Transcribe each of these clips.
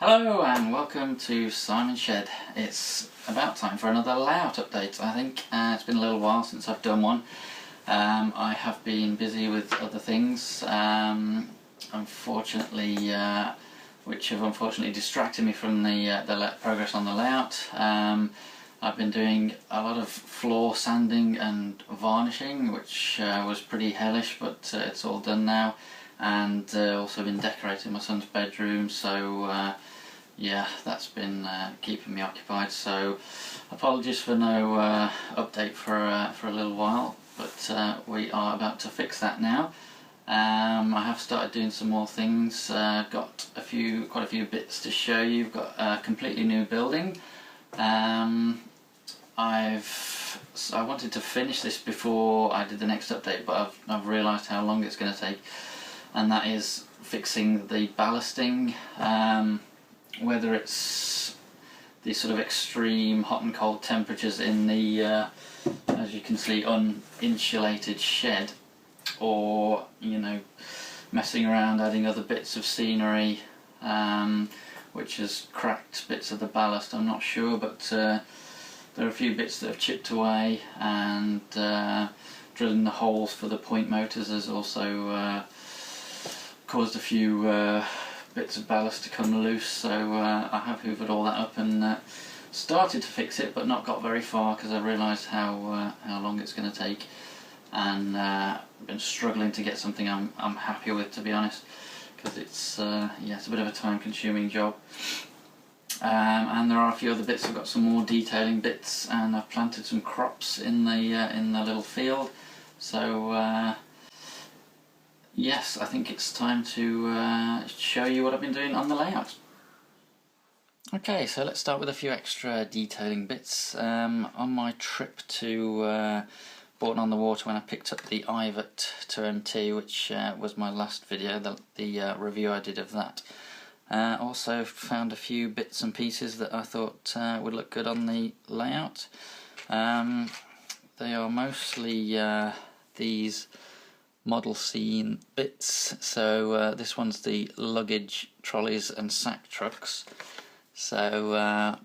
Hello and welcome to Simon's Shed. It's about time for another layout update, I think. It's been a little while since I've done one. I have been busy with other things, unfortunately, which have unfortunately distracted me from the progress on the layout. I've been doing a lot of floor sanding and varnishing, which was pretty hellish, but it's all done now. And also been decorating my son's bedroom, so yeah, that's been keeping me occupied. So apologies for no update for a little while, but we are about to fix that now. I have started doing some more things. I've got quite a few bits to show you. I've got a completely new building. I wanted to finish this before I did the next update, but I've realised how long it's going to take, and that is fixing the ballasting. Whether it's the sort of extreme hot and cold temperatures in the, as you can see, uninsulated shed, or messing around adding other bits of scenery, which has cracked bits of the ballast. I'm not sure, but there are a few bits that have chipped away, and drilling the holes for the point motors has also caused a few bits of ballast to come loose. So I have hoovered all that up and started to fix it, but not got very far because I realised how long it's going to take, and I've been struggling to get something I'm happy with, to be honest, because it's it's a bit of a time-consuming job. And there are a few other bits. I've got some more detailing bits, and I've planted some crops in the little field. So yes, I think it's time to show you what I've been doing on the layout. Okay, so let's start with a few extra detailing bits. On my trip to Bodenham on the Water, when I picked up the Ivet 2MT, which was my last video, the review I did of that. Also found a few bits and pieces that I thought would look good on the layout. They are mostly these model scene bits. So this one's the luggage, trolleys and sack trucks. So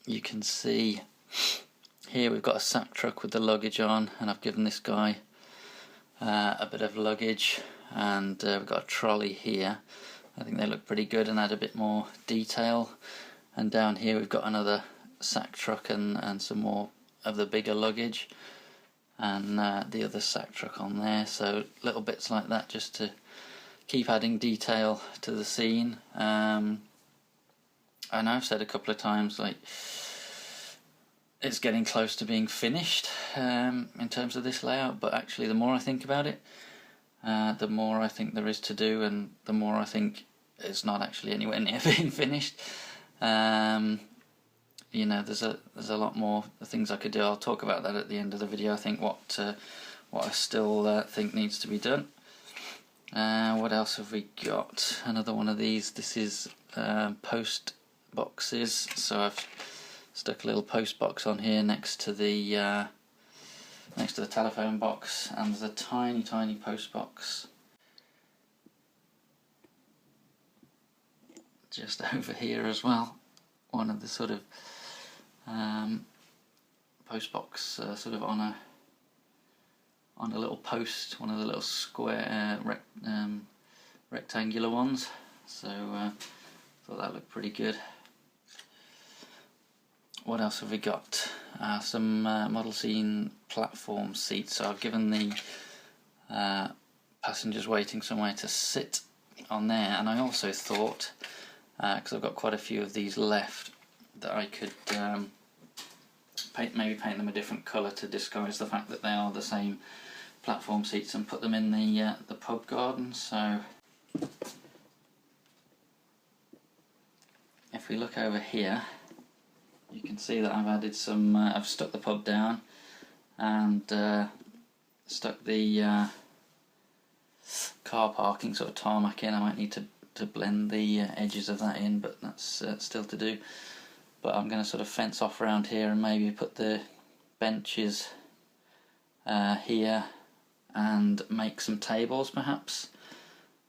you can see here we've got a sack truck with the luggage on, and I've given this guy a bit of luggage, and we've got a trolley here. I think they look pretty good and add a bit more detail. And down here we've got another sack truck and some more of the bigger luggage, and the other sack truck on there. So little bits like that just to keep adding detail to the scene. I know I've said a couple of times, like, it's getting close to being finished in terms of this layout, but actually the more I think about it, the more I think there is to do, and the more I think it's not actually anywhere near being finished. There's a lot more things I could do. I'll talk about that at the end of the video. I think what I still think needs to be done. What else have we got? Another one of these. This is post boxes. So I've stuck a little post box on here next to the telephone box, and there's a tiny post box just over here as well. One of the sort of post box sort of on a little post, one of the little square rectangular ones. So thought that looked pretty good. What else have we got? Some model scene platform seats. So I've given the passengers waiting somewhere to sit on there, and I also thought, because I've got quite a few of these left, that I could maybe paint them a different colour to disguise the fact that they are the same platform seats, and put them in the pub garden. So if we look over here, you can see that I've added some, I've stuck the pub down and stuck the car parking sort of tarmac in. I might need to blend the edges of that in, but that's still to do. But I'm going to sort of fence off around here and maybe put the benches here and make some tables perhaps.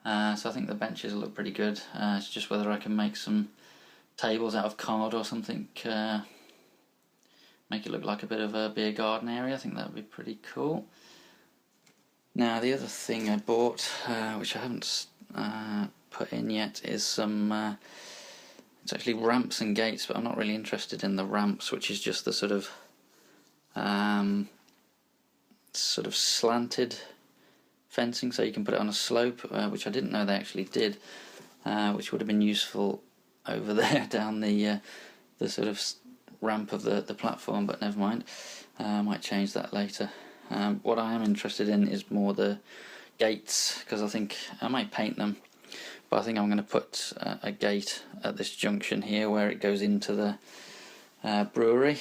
So I think the benches look pretty good. It's just whether I can make some tables out of card or something, make it look like a bit of a beer garden area. I think that would be pretty cool. Now the other thing I bought, which I haven't put in yet, is some it's actually ramps and gates, but I'm not really interested in the ramps, which is just the sort of slanted fencing, so you can put it on a slope, which I didn't know they actually did, which would have been useful over there down the sort of ramp of the platform, but never mind. I might change that later. What I am interested in is more the gates, because I think I might paint them, but I think I'm going to put a gate at this junction here where it goes into the brewery,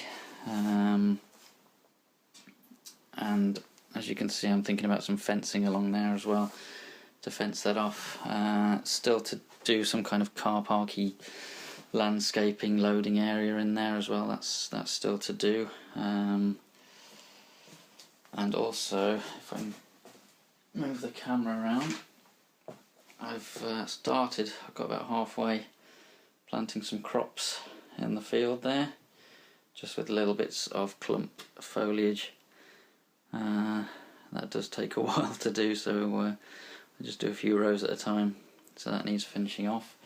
and as you can see, I'm thinking about some fencing along there as well to fence that off. Still to do some kind of car parky landscaping loading area in there as well. That's still to do. And also, if I can move the camera around, I've got about halfway planting some crops in the field there, just with little bits of clump foliage. That does take a while to do, so I just do a few rows at a time, so that needs finishing off.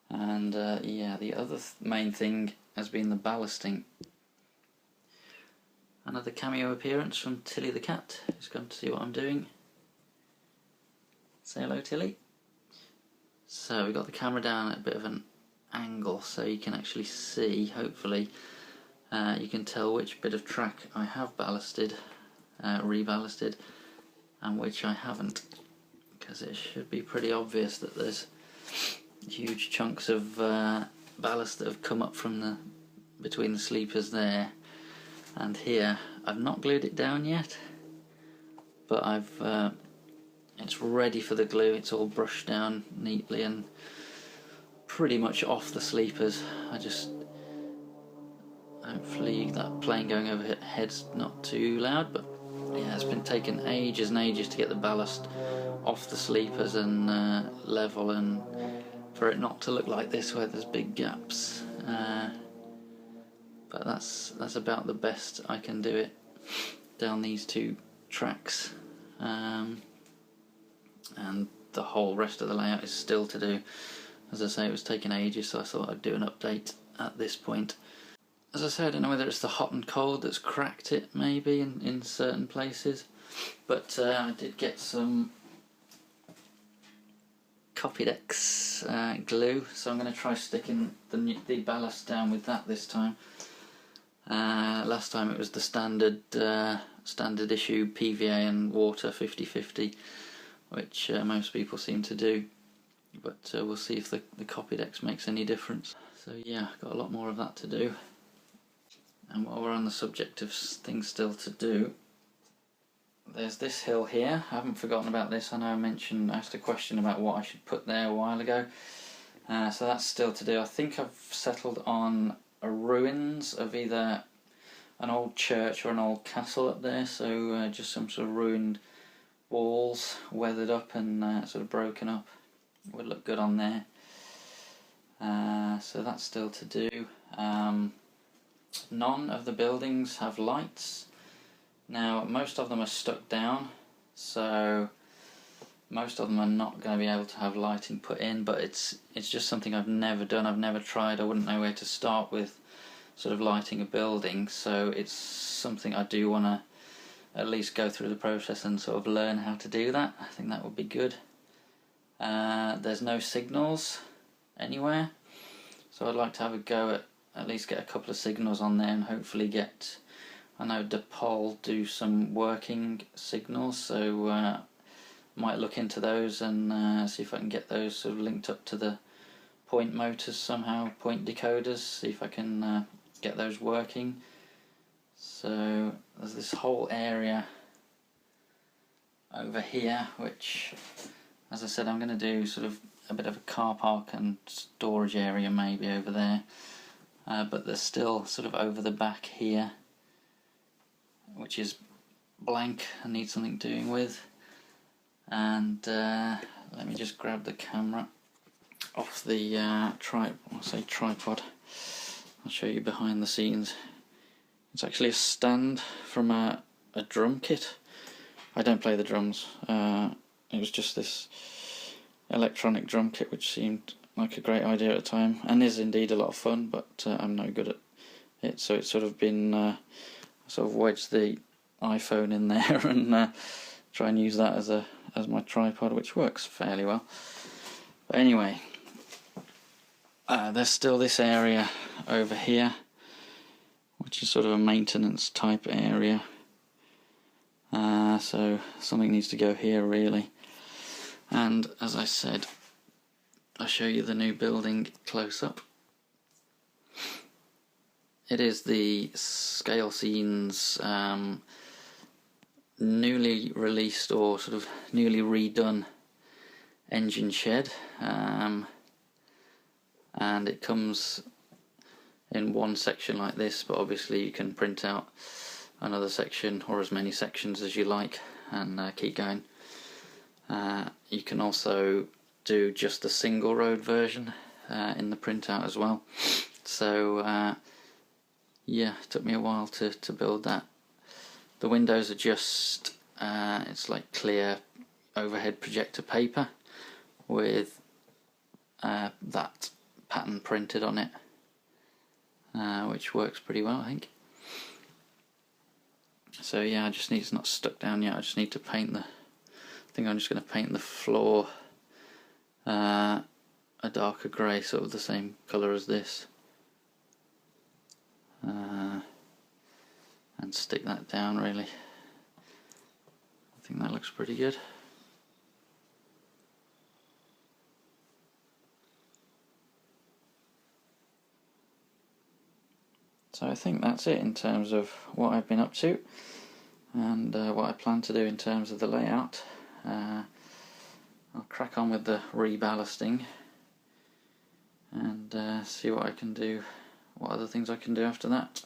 And yeah, the other main thing has been the ballasting. Another cameo appearance from Tilly the cat, who's come to see what I'm doing. Say hello, Tilly. So we've got the camera down at a bit of an angle, so you can actually see, hopefully, you can tell which bit of track I have ballasted, reballasted, and which I haven't, because it should be pretty obvious that there's huge chunks of ballast that have come up from between the sleepers there and here. I've not glued it down yet, but it's ready for the glue. It's all brushed down neatly and pretty much off the sleepers. Hopefully that plane going overhead's not too loud, but yeah, it's been taking ages and ages to get the ballast off the sleepers and level, and for it not to look like this where there's big gaps. But that's about the best I can do it down these two tracks, and the whole rest of the layout is still to do. As I say, it was taking ages, so I thought I'd do an update at this point. As I say, I don't know whether it's the hot and cold that's cracked it, maybe in certain places, but I did get some Copydex glue, so I'm going to try sticking the ballast down with that this time. Last time it was the standard issue PVA and water 50-50, which most people seem to do, but we'll see if the Copydex makes any difference. So yeah, got a lot more of that to do. And while we're on the subject of things still to do, there's this hill here. I haven't forgotten about this. I know I asked a question about what I should put there a while ago, so that's still to do. I think I've settled on a ruins of either an old church or an old castle up there, so just some sort of ruined walls, weathered up and sort of broken up, would look good on there. So that's still to do. None of the buildings have lights. Now most of them are stuck down, so most of them are not going to be able to have lighting put in, but it's just something I've never done, I've never tried, I wouldn't know where to start with sort of lighting a building, so it's something I do want to at least go through the process and sort of learn how to do that. I think that would be good. There's no signals anywhere, so I'd like to have a go at least get a couple of signals on there and hopefully get, I know DePaul do some working signals, so might look into those and see if I can get those sort of linked up to the point motors somehow, point decoders, see if I can get those working. So there's this whole area over here, which, as I said, I'm going to do sort of a bit of a car park and storage area maybe over there, but there's still sort of over the back here, which is blank and needs something doing with. And let me just grab the camera off the tripod. I'll show you behind the scenes. It's actually a stand from a drum kit. I don't play the drums. It was just this electronic drum kit which seemed like a great idea at the time, and is indeed a lot of fun, but I'm no good at it, so it's sort of been sort of wedged the iPhone in there and try and use that as my tripod, which works fairly well. But anyway, there's still this area over here, which is sort of a maintenance type area. So something needs to go here really. And as I said, I'll show you the new building close up. It is the scalescenes newly released or sort of newly redone engine shed, and it comes in one section like this, but obviously you can print out another section or as many sections as you like and keep going. You can also do just the single road version in the printout as well. So yeah, it took me a while to build that. The windows are just it's like clear overhead projector paper with that pattern printed on it, which works pretty well, I think. So yeah, it's not stuck down yet. I just need to paint I think I'm just going to paint the floor a darker grey, sort of the same colour as this, and stick that down really. I think that looks pretty good. So I think that's it in terms of what I've been up to and what I plan to do in terms of the layout. I'll crack on with the reballasting and see what I can do, what other things I can do after that,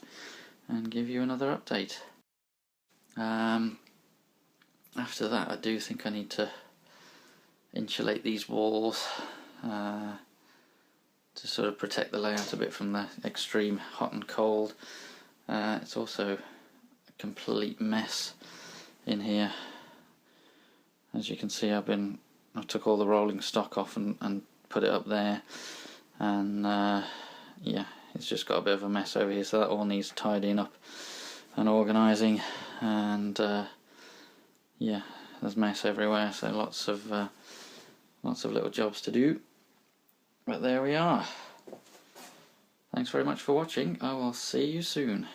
and give you another update. After that, I do think I need to insulate these walls to sort of protect the layout a bit from the extreme hot and cold. It's also a complete mess in here. As you can see, I took all the rolling stock off and put it up there, and yeah, it's just got a bit of a mess over here, so that all needs tidying up and organising, and yeah, there's mess everywhere, so lots of little jobs to do, but there we are. Thanks very much for watching. I will see you soon.